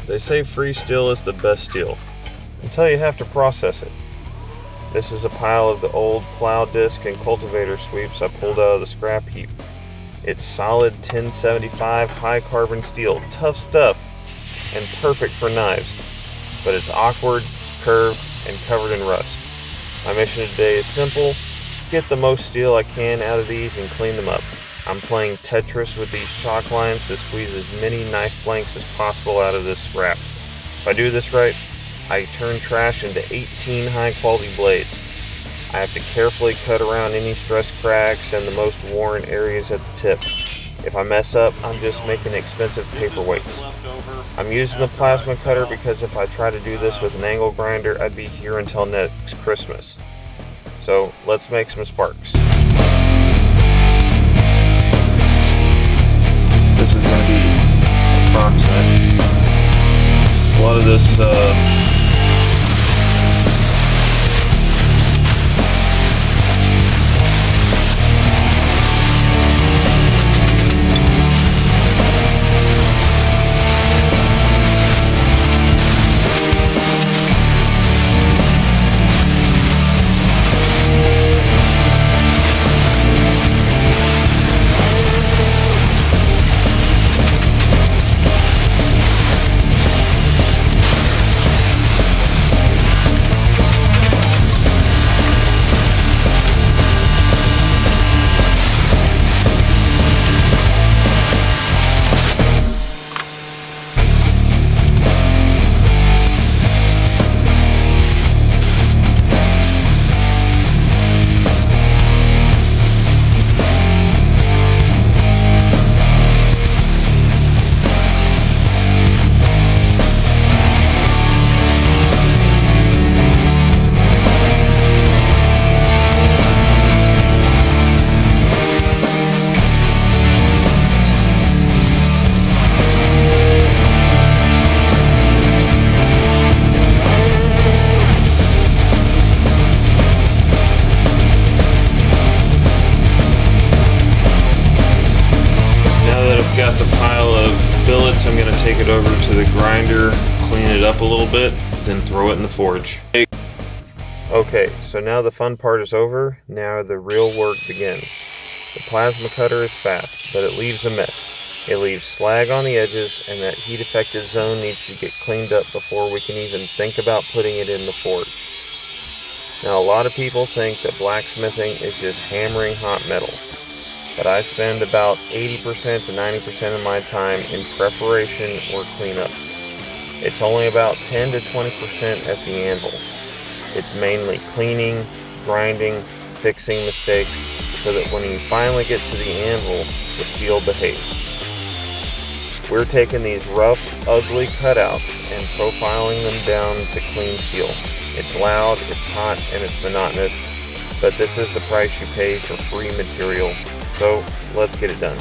They say free steel is the best steel, until you have to process it. This is a pile of the old plow disc and cultivator sweeps I pulled out of the scrap heap. It's solid 1075 high carbon steel, tough stuff, and perfect for knives, but it's awkward, curved, and covered in rust. My mission today is simple: get the most steel I can out of these and clean them up. I'm playing Tetris with these chalk lines to squeeze as many knife blanks as possible out of this scrap. If I do this right, I turn trash into 18 high quality blades. I have to carefully cut around any stress cracks and the most worn areas at the tip. If I mess up, I'm just making expensive paperweights. I'm using the plasma cutter because if I try to do this with an angle grinder, I'd be here until next Christmas. So let's make some sparks. This is going to be approximate. A lot of this got the pile of billets, I'm going to take it over to the grinder, clean it up a little bit, then throw it in the forge. Okay, so now the fun part is over. Now the real work begins. The plasma cutter is fast, but it leaves a mess. It leaves slag on the edges, and that heat affected zone needs to get cleaned up before we can even think about putting it in the forge. Now a lot of people think that blacksmithing is just hammering hot metal, but I spend about 80% to 90% of my time in preparation or cleanup. It's only about 10 to 20% at the anvil. It's mainly cleaning, grinding, fixing mistakes, so that when you finally get to the anvil, the steel behaves. We're taking these rough, ugly cutouts and profiling them down to clean steel. It's loud, it's hot, and it's monotonous, but this is the price you pay for free material. So let's get it done.